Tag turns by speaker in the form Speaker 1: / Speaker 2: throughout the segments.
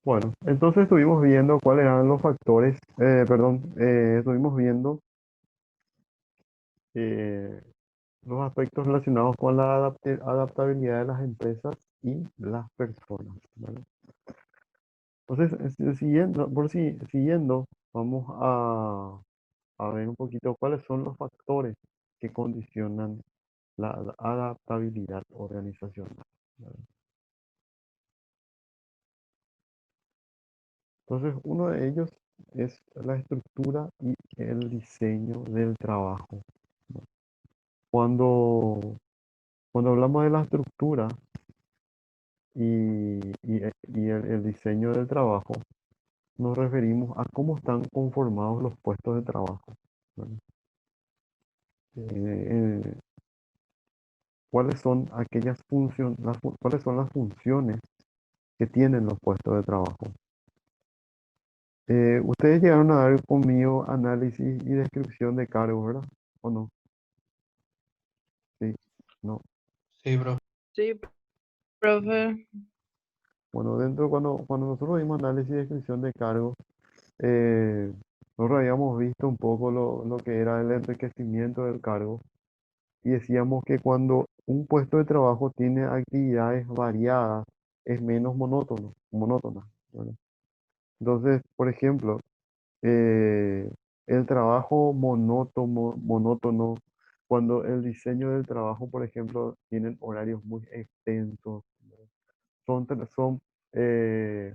Speaker 1: Bueno, entonces estuvimos viendo cuáles eran los factores, perdón, estuvimos viendo eh, los aspectos relacionados con la adaptabilidad de las empresas y las personas, ¿vale? Entonces, siguiendo, siguiendo, vamos a ver un poquito cuáles son los factores que condicionan la adaptabilidad organizacional, ¿vale? Entonces, uno de ellos es la estructura y el diseño del trabajo, ¿no? Cuando, cuando hablamos de la estructura y el diseño del trabajo, nos referimos a cómo están conformados los puestos de trabajo, ¿vale? Eh, ¿Cuáles son aquellas funciones, cuáles son las funciones que tienen los puestos de trabajo? Ustedes llegaron a dar conmigo análisis y descripción de cargos, ¿verdad? ¿O no? Sí, no.
Speaker 2: Sí, bro.
Speaker 3: Sí, profe.
Speaker 1: Bueno, cuando nosotros vimos análisis y descripción de cargos, eh, nosotros habíamos visto un poco lo que era el enriquecimiento del cargo y decíamos que cuando un puesto de trabajo tiene actividades variadas, es menos monótona, ¿verdad? Entonces, por ejemplo, eh, el trabajo monótono, cuando el diseño del trabajo, por ejemplo, tienen horarios muy extensos, son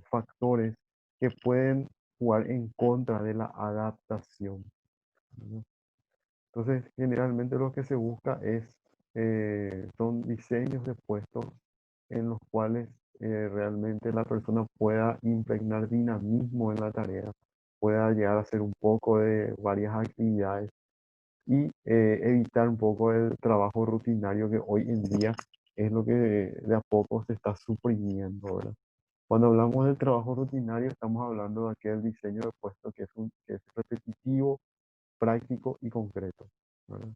Speaker 1: factores que pueden jugar en contra de la adaptación, ¿no? Entonces, generalmente lo que se busca son diseños de puestos en los cuales realmente la persona pueda impregnar dinamismo en la tarea, pueda llegar a hacer un poco de varias actividades y evitar un poco el trabajo rutinario que hoy en día es lo que de a poco se está suprimiendo, ¿verdad? Cuando hablamos del trabajo rutinario, estamos hablando de aquel diseño de puesto que es repetitivo, práctico y concreto, ¿verdad?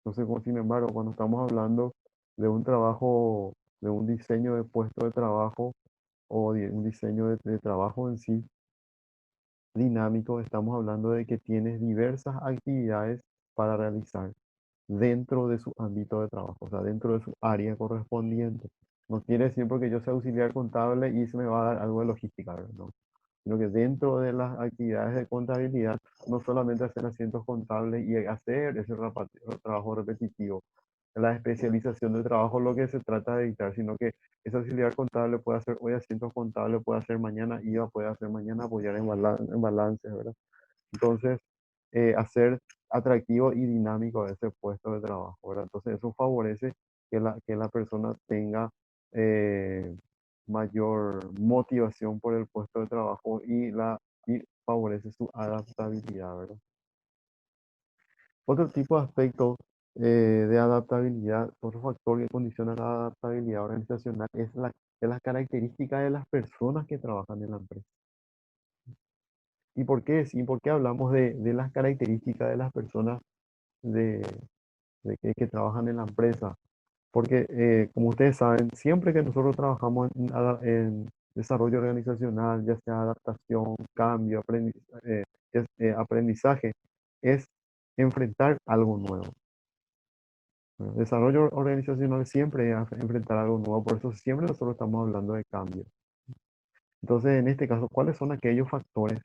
Speaker 1: Entonces, sin embargo, cuando estamos hablando de un trabajo, de un diseño de puesto de trabajo o de un diseño de trabajo en sí dinámico, estamos hablando de que tienes diversas actividades para realizar dentro de su ámbito de trabajo, o sea, dentro de su área correspondiente. No quiere decir porque yo sea auxiliar contable y se me va a dar algo de logística, ¿verdad? No, sino que dentro de las actividades de contabilidad, no solamente hacer asientos contables y hacer ese trabajo repetitivo, la especialización del trabajo lo que se trata de evitar, sino que ese auxiliar contable puede hacer hoy asientos contables, puede hacer mañana IVA, puede hacer mañana apoyar en balances, ¿verdad? Entonces, hacer atractivo y dinámico ese puesto de trabajo, ¿verdad? Entonces, eso favorece que la persona tenga eh, mayor motivación por el puesto de trabajo y favorece su adaptabilidad, ¿verdad? Otro tipo de aspecto de adaptabilidad, otro factor que condiciona la adaptabilidad organizacional es la característica de las personas que trabajan en la empresa. ¿Y por qué? Sí, ¿por qué hablamos de las características de las personas de, que trabajan en la empresa? Porque, como ustedes saben, siempre que nosotros trabajamos en desarrollo organizacional, ya sea adaptación, cambio, aprendizaje, es enfrentar algo nuevo. Bueno, desarrollo organizacional siempre es enfrentar algo nuevo, por eso siempre nosotros estamos hablando de cambio. Entonces, en este caso, ¿cuáles son aquellos factores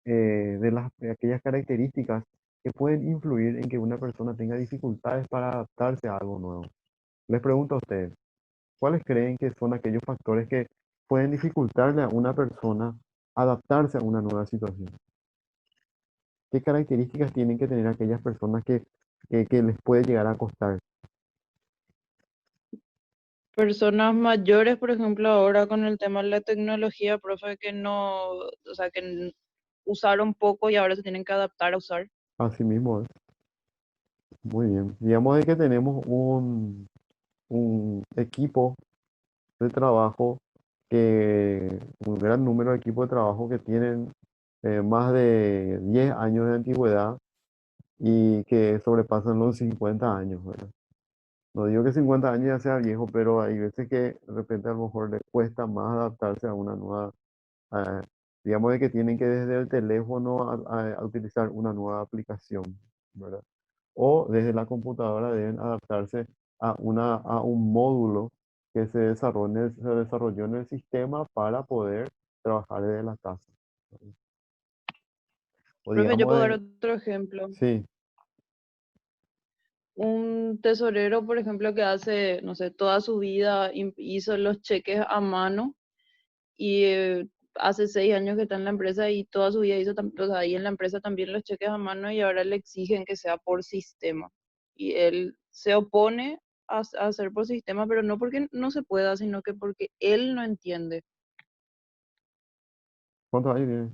Speaker 1: de aquellas características que pueden influir en que una persona tenga dificultades para adaptarse a algo nuevo? Les pregunto a ustedes, ¿cuáles creen que son aquellos factores que pueden dificultarle a una persona adaptarse a una nueva situación? ¿Qué características tienen que tener aquellas personas que les puede llegar a costar?
Speaker 3: Personas mayores, por ejemplo, ahora con el tema de la tecnología, profe, que no, o sea, que usaron poco y ahora se tienen que adaptar a usar.
Speaker 1: Así mismo es. Muy bien. Digamos de que tenemos un equipo de trabajo un gran número de equipos de trabajo que tienen más de 10 años de antigüedad y que sobrepasan los 50 años, ¿verdad? No digo que 50 años ya sea viejo, pero hay veces que de repente a lo mejor le cuesta más adaptarse a una nueva ah, digamos de que tienen que desde el teléfono a utilizar una nueva aplicación, ¿verdad? O desde la computadora deben adaptarse a un módulo que se desarrolló en el sistema para poder trabajar desde la casa. O
Speaker 3: Profe, yo
Speaker 1: digamos
Speaker 3: puedo dar
Speaker 1: de,
Speaker 3: otro ejemplo.
Speaker 1: sí,
Speaker 3: Un tesorero, por ejemplo, que hace, no sé, toda su vida hizo los cheques a mano y hace 6 años que está en la empresa y toda su vida hizo, o sea, ahí en la empresa también los cheques a mano y ahora le exigen que sea por sistema. Y él se opone a hacer por sistema, pero no porque no se pueda, sino que porque él no entiende.
Speaker 1: ¿cuántos años tiene?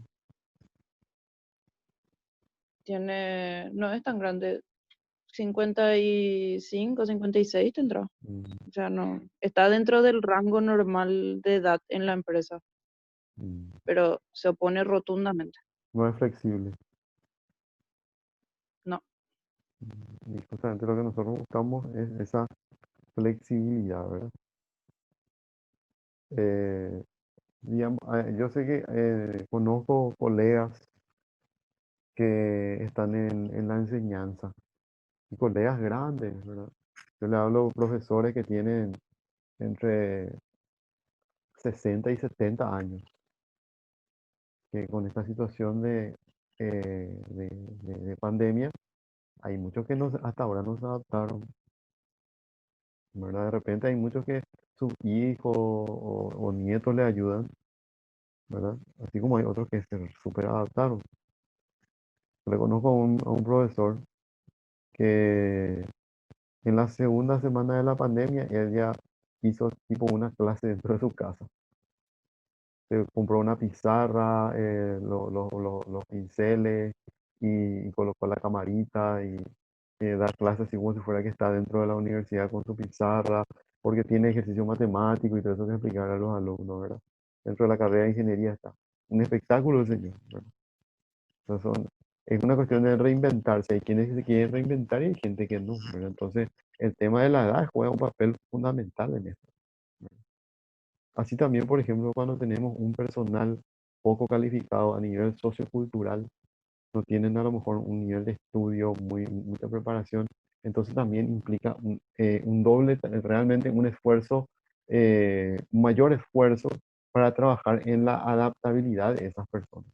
Speaker 3: Tiene, no es tan grande, 55, 56 tendrá.
Speaker 1: Mm,
Speaker 3: O sea, no, está dentro del rango normal de edad en la empresa,
Speaker 1: mm.
Speaker 3: pero se opone rotundamente.
Speaker 1: No es flexible.
Speaker 3: No,
Speaker 1: Y justamente lo que nosotros buscamos es esa flexibilidad, ¿verdad? Eh, digamos, yo sé que conozco colegas que están en la enseñanza y colegas grandes, ¿verdad? Yo le hablo a profesores que tienen entre 60 y 70 años, que con esta situación de pandemia, hay muchos que hasta ahora no se adaptaron, ¿verdad? De repente hay muchos que sus hijos o nietos le ayudan, ¿verdad? Así como hay otros que se super adaptaron. Le conozco a un profesor que en la segunda semana de la pandemia él ya hizo tipo una clase dentro de su casa. Se compró una pizarra, los pinceles y colocó la camarita y da clases así como si fuera que está dentro de la universidad con su pizarra, porque tiene ejercicio matemático y todo eso que explicar a los alumnos, ¿verdad? Dentro de la carrera de ingeniería está. Un espectáculo el señor, ¿verdad? Entonces, es una cuestión de reinventarse. Hay quienes se quieren reinventar y hay gente que no, ¿verdad? Entonces, el tema de la edad juega un papel fundamental en esto. Así también, por ejemplo, cuando tenemos un personal poco calificado a nivel sociocultural, no tienen a lo mejor un nivel de estudio, mucha preparación, entonces también implica un doble, realmente un esfuerzo, un mayor esfuerzo para trabajar en la adaptabilidad de esas personas.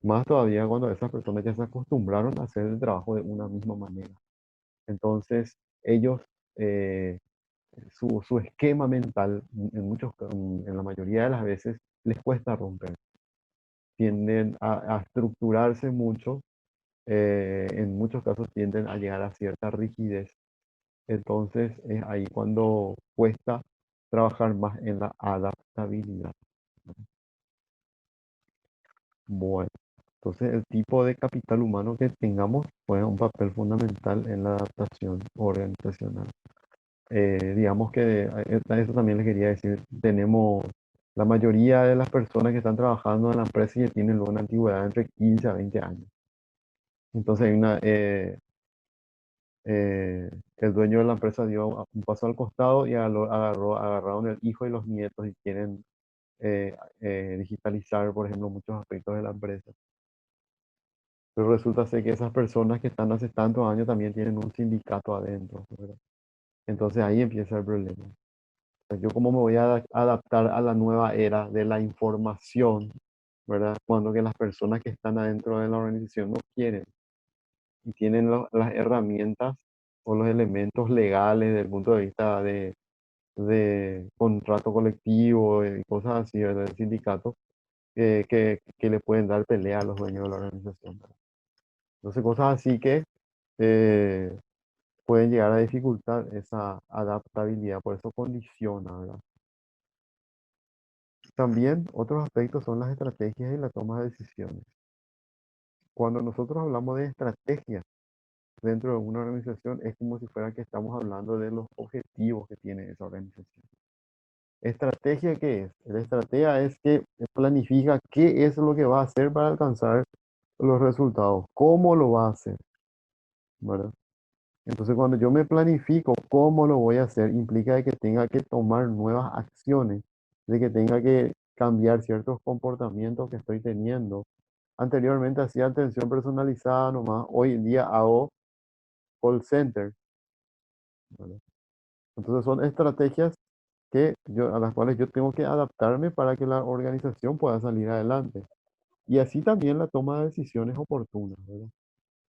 Speaker 1: Más todavía cuando esas personas ya se acostumbraron a hacer el trabajo de una misma manera. Entonces, ellos, eh, su esquema mental, en la mayoría de las veces, les cuesta romper. Tienden a estructurarse mucho, en muchos casos tienden a llegar a cierta rigidez. Entonces, es ahí cuando cuesta trabajar más en la adaptabilidad. Bueno, entonces el tipo de capital humano que tengamos juega un papel fundamental en la adaptación organizacional. Digamos que a eso también les quería decir, tenemos la mayoría de las personas que están trabajando en la empresa y que tienen luego una antigüedad entre 15 a 20 años. Entonces el dueño de la empresa dio un paso al costado y agarraron el hijo y los nietos y quieren digitalizar, por ejemplo, muchos aspectos de la empresa. Pero resulta ser que esas personas que están hace tantos años también tienen un sindicato adentro, ¿verdad? Entonces ahí empieza el problema. Sea, yo cómo me voy a adaptar a la nueva era de la información, ¿verdad? Cuando que las personas que están adentro de la organización no quieren y tienen las herramientas o los elementos legales desde el punto de vista de contrato colectivo y cosas así, ¿verdad? Del sindicato, que le pueden dar pelea a los dueños de la organización, ¿verdad? Entonces, cosas así que eh, pueden llegar a dificultar esa adaptabilidad, por eso condiciona, ¿verdad? También otros aspectos son las estrategias y la toma de decisiones. Cuando nosotros hablamos de estrategias dentro de una organización, es como si fuera que estamos hablando de los objetivos que tiene esa organización. ¿Estrategia qué es? La estrategia es que planifica qué es lo que va a hacer para alcanzar los resultados, cómo lo va a hacer, ¿verdad? Entonces, cuando yo me planifico cómo lo voy a hacer, implica de que tenga que tomar nuevas acciones, de que tenga que cambiar ciertos comportamientos que estoy teniendo. Anteriormente hacía atención personalizada nomás, hoy en día hago call center, ¿verdad? Entonces son estrategias a las cuales yo tengo que adaptarme para que la organización pueda salir adelante. Y así también la toma de decisiones oportunas, ¿verdad?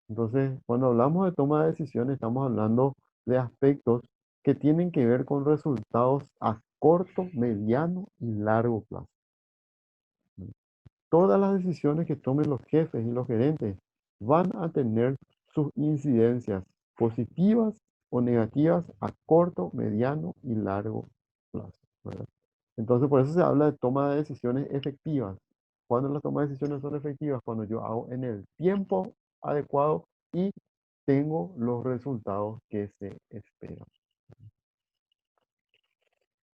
Speaker 1: Entonces, cuando hablamos de toma de decisiones, estamos hablando de aspectos que tienen que ver con resultados a corto, mediano y largo plazo. Todas las decisiones que tomen los jefes y los gerentes van a tener sus incidencias positivas o negativas a corto, mediano y largo plazo, ¿verdad? Entonces, por eso se habla de toma de decisiones efectivas. Cuando las tomas de decisiones son efectivas, cuando yo hago en el tiempo adecuado y tengo los resultados que se esperan.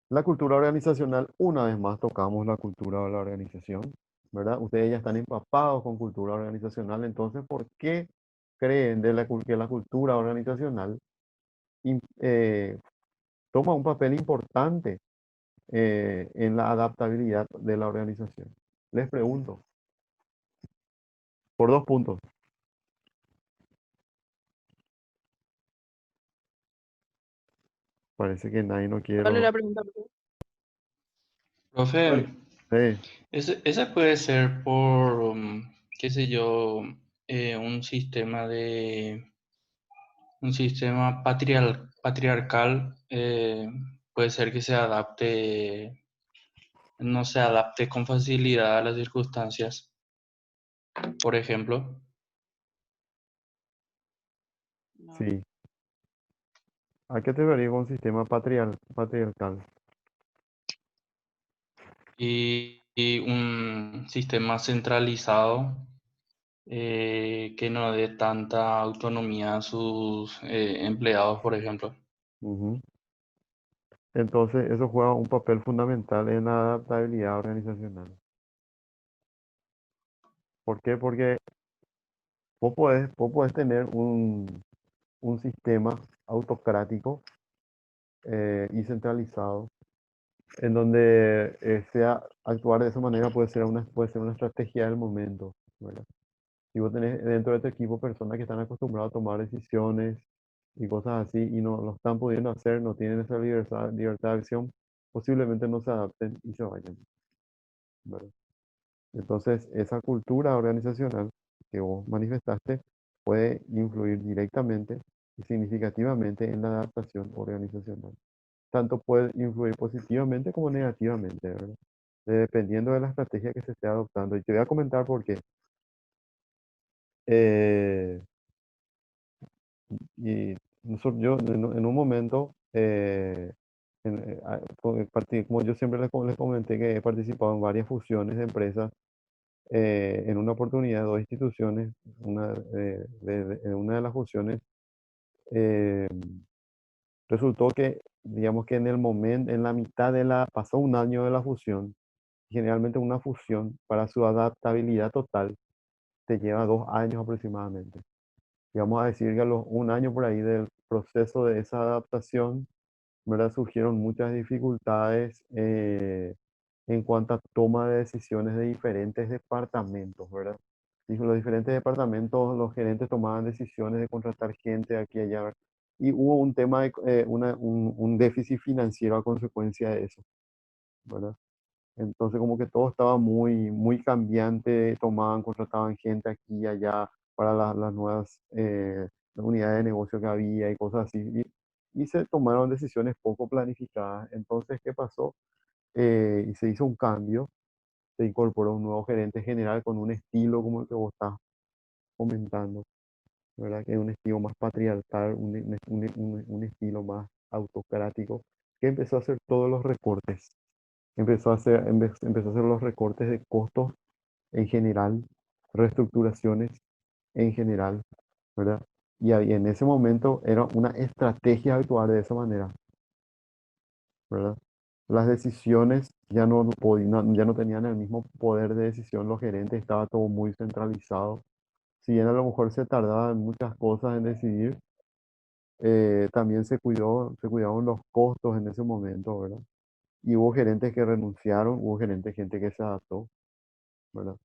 Speaker 1: La cultura organizacional, una vez más tocamos la cultura de la organización, ¿verdad? Ustedes ya están empapados con cultura organizacional, entonces, ¿por qué creen que la cultura organizacional im- eh, toma un papel importante en la adaptabilidad de la organización? Les pregunto, por 2 puntos. Parece que nadie no
Speaker 3: ¿Cuál es
Speaker 1: quiero.
Speaker 3: la pregunta?
Speaker 2: Profe,
Speaker 1: Sí,
Speaker 2: ese puede ser por, qué sé yo, un sistema un sistema patriarcal, puede ser que se adapte, no se adapte con facilidad a las circunstancias, por ejemplo,
Speaker 3: No.
Speaker 1: sí. ¿A qué te referís con sistema patriarcal?
Speaker 2: y un sistema centralizado que no dé tanta autonomía a sus empleados, por ejemplo.
Speaker 1: Ujú. Entonces, eso juega un papel fundamental en la adaptabilidad organizacional. ¿Por qué? Porque vos podés tener un sistema autocrático y centralizado, en donde actuar de esa manera puede ser una estrategia del momento, ¿verdad? Si vos tenés dentro de tu equipo personas que están acostumbradas a tomar decisiones y cosas así y no lo están pudiendo hacer, no tienen esa libertad de acción, posiblemente no se adapten y se vayan, ¿verdad? Entonces, esa cultura organizacional que vos manifestaste puede influir directamente y significativamente en la adaptación organizacional. Tanto puede influir positivamente como negativamente, ¿verdad? Dependiendo de la estrategia que se esté adoptando. Y te voy a comentar por qué. Eh, y yo en un momento, como yo siempre les comenté que he participado en varias fusiones de empresas, en una oportunidad, dos instituciones, en una de las fusiones, eh, resultó que, digamos que en la mitad pasó un año de la fusión. Generalmente una fusión para su adaptabilidad total te lleva 2 años aproximadamente. Y vamos a decir que a los un año por ahí del proceso de esa adaptación, ¿verdad? Surgieron muchas dificultades en cuanto a toma de decisiones de diferentes departamentos, ¿verdad? Y los diferentes departamentos, los gerentes tomaban decisiones de contratar gente aquí y allá, ¿verdad? Y hubo un tema un déficit financiero a consecuencia de eso, ¿verdad? Entonces como que todo estaba muy, muy cambiante, contrataban gente aquí y allá para las nuevas unidades de negocio que había y cosas así. Y se tomaron decisiones poco planificadas. Entonces, ¿qué pasó? Y se hizo un cambio, se incorporó un nuevo gerente general con un estilo como el que vos estás comentando, ¿verdad? Que es un estilo más patriarcal, un estilo más autocrático, que empezó a hacer todos los recortes. Empezó a hacer los recortes de costos en general, reestructuraciones en general, ¿verdad? Y ahí en ese momento era una estrategia actuar de esa manera, ¿verdad? Las decisiones ya no tenían el mismo poder de decisión los gerentes, estaba todo muy centralizado. Si bien a lo mejor se tardaba en muchas cosas en decidir, también se cuidaban los costos en ese momento, ¿verdad? y hubo gerentes que renunciaron, hubo gente que se adaptó, ¿verdad?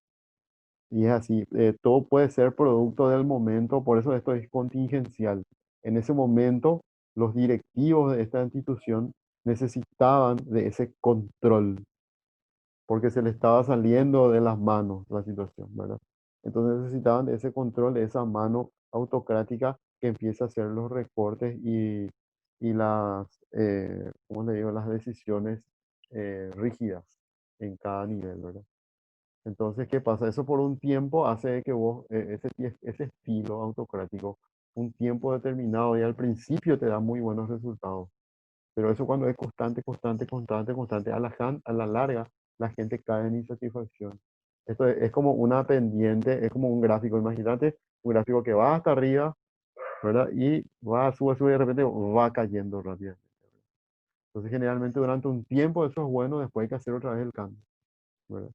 Speaker 1: Y es así, todo puede ser producto del momento, por eso esto es contingencial. En ese momento, los directivos de esta institución necesitaban de ese control, porque se le estaba saliendo de las manos la situación, ¿verdad? Entonces necesitaban de ese control, de esa mano autocrática que empieza a hacer los recortes y las, ¿cómo le digo? Las decisiones rígidas en cada nivel, ¿verdad? Entonces, ¿qué pasa? Eso por un tiempo hace que vos, ese estilo autocrático, un tiempo determinado y al principio te da muy buenos resultados. Pero eso cuando es constante, constante, constante, constante, a la larga la gente cae en insatisfacción. Esto es como una pendiente, es como un gráfico. Imagínate un gráfico que va hasta arriba, ¿verdad? Y va, sube, sube y de repente va cayendo rápidamente. Entonces, generalmente durante un tiempo eso es bueno, después hay que hacer otra vez el cambio, ¿verdad?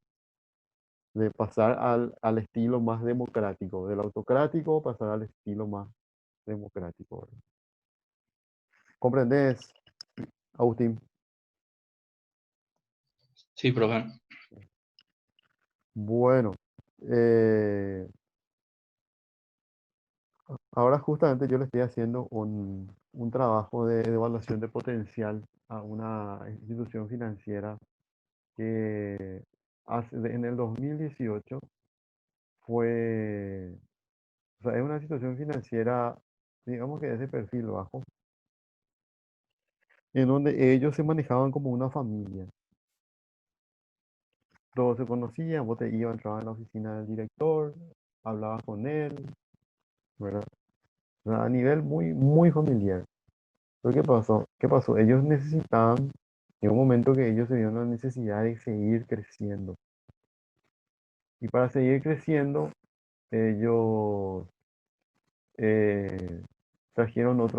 Speaker 1: De pasar al estilo más democrático, del autocrático pasar al estilo más democrático, ¿verdad? ¿Comprendes, Agustín?
Speaker 2: Sí, profe.
Speaker 1: Bueno, eh, ahora justamente yo le estoy haciendo un trabajo de evaluación de potencial a una institución financiera que en el 2018 fue, o sea, es una situación financiera, digamos que es de perfil bajo, en donde ellos se manejaban como una familia. Todos se conocían, vos te ibas, entrabas en la oficina del director, hablabas con él, ¿verdad? O sea, a nivel muy, muy familiar. Pero ¿qué pasó? ¿Qué pasó? Ellos necesitaban, en un momento que ellos se vieron la necesidad de seguir creciendo. Y para seguir creciendo, ellos eh, trajeron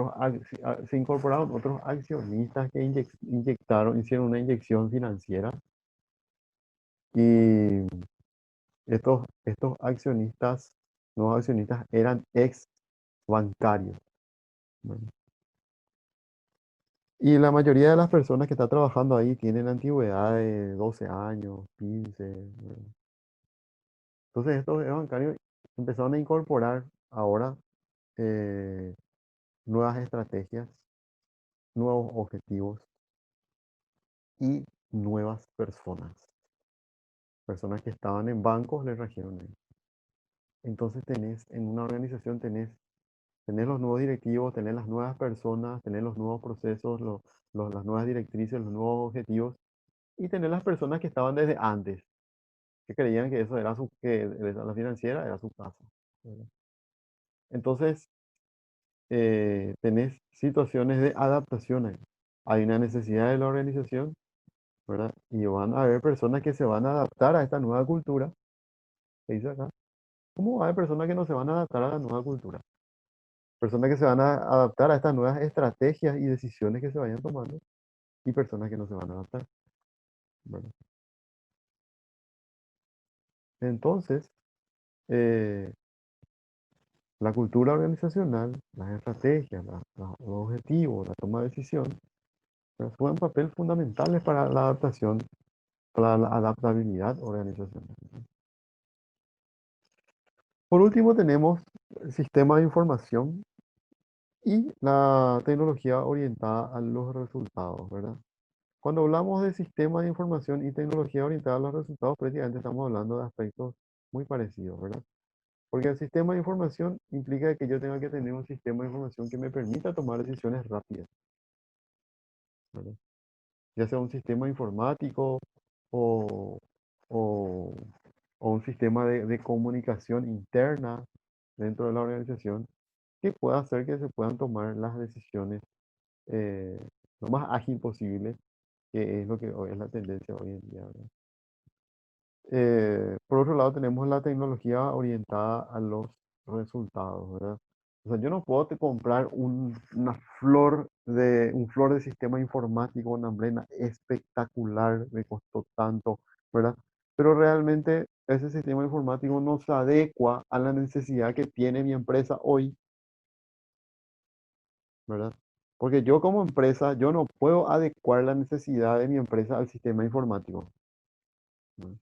Speaker 1: se incorporaron otros accionistas que inyectaron, hicieron una inyección financiera. Y estos accionistas, nuevos accionistas, eran ex bancarios. ¿Verdad? Y la mayoría de las personas que están trabajando ahí tienen antigüedad de 12 años, 15. ¿Verdad? Entonces estos ex bancarios empezaron a incorporar ahora eh, nuevas estrategias, nuevos objetivos y nuevas personas. Personas que estaban en bancos les trajeron ahí. Entonces en una organización tenés los nuevos directivos, tenés las nuevas personas, tenés los nuevos procesos, las nuevas directrices, los nuevos objetivos, y tenés las personas que estaban desde antes, que creían que eso era que la financiera era su casa, ¿verdad? Entonces, tenés situaciones de adaptación ahí. Hay una necesidad de la organización, ¿verdad? Y van a haber personas que se van a adaptar a esta nueva cultura, que dice acá. ¿Cómo va a haber personas que no se van a adaptar a la nueva cultura? Personas que se van a adaptar a estas nuevas estrategias y decisiones que se vayan tomando y personas que no se van a adaptar, ¿verdad? Entonces, eh, la cultura organizacional, las estrategias, los objetivos, la toma de decisión, ¿verdad? Juegan papel fundamentales para la adaptación, para la adaptabilidad organizacional. Por último, tenemos el sistema de información y la tecnología orientada a los resultados, ¿verdad? Cuando hablamos de sistema de información y tecnología orientada a los resultados, prácticamente estamos hablando de aspectos muy parecidos, ¿verdad? Porque el sistema de información implica que yo tenga que tener un sistema de información que me permita tomar decisiones rápidas, ¿verdad? Ya sea un sistema informático o, o, o un sistema de comunicación interna dentro de la organización que pueda hacer que se puedan tomar las decisiones eh, lo más ágil posible, que es lo que hoy es la tendencia hoy en día, ¿verdad? Por otro lado, tenemos la tecnología orientada a los resultados, ¿verdad? O sea, yo no puedo comprar un flor de sistema informático, una blena espectacular, me costó tanto, ¿verdad? Pero realmente ese sistema informático no se adecua a la necesidad que tiene mi empresa hoy, ¿verdad? Porque yo como empresa, yo no puedo adecuar la necesidad de mi empresa al sistema informático, ¿no?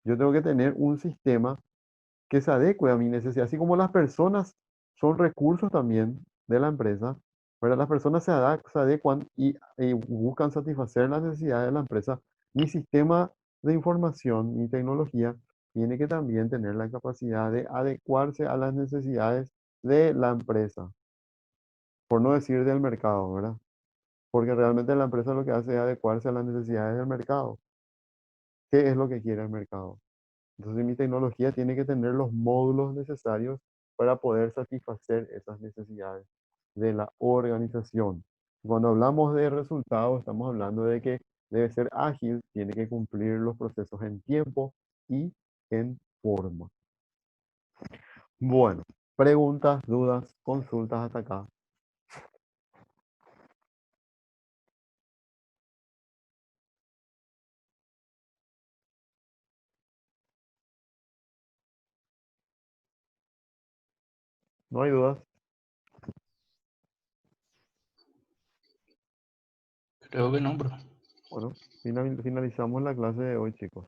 Speaker 1: Yo tengo que tener un sistema que se adecue a mi necesidad, así como las personas son recursos también de la empresa, pero las personas se adecuan y buscan satisfacer las necesidades de la empresa. Mi sistema de información y tecnología tiene que también tener la capacidad de adecuarse a las necesidades de la empresa, por no decir del mercado, ¿verdad? Porque realmente la empresa lo que hace es adecuarse a las necesidades del mercado. ¿Qué es lo que quiere el mercado? Entonces mi tecnología tiene que tener los módulos necesarios para poder satisfacer esas necesidades de la organización. Cuando hablamos de resultados, estamos hablando de que debe ser ágil, tiene que cumplir los procesos en tiempo y en forma. Bueno, preguntas, dudas, consultas hasta acá. ¿No hay dudas?
Speaker 2: Creo que no, bro.
Speaker 1: Bueno, finalizamos la clase de hoy, chicos.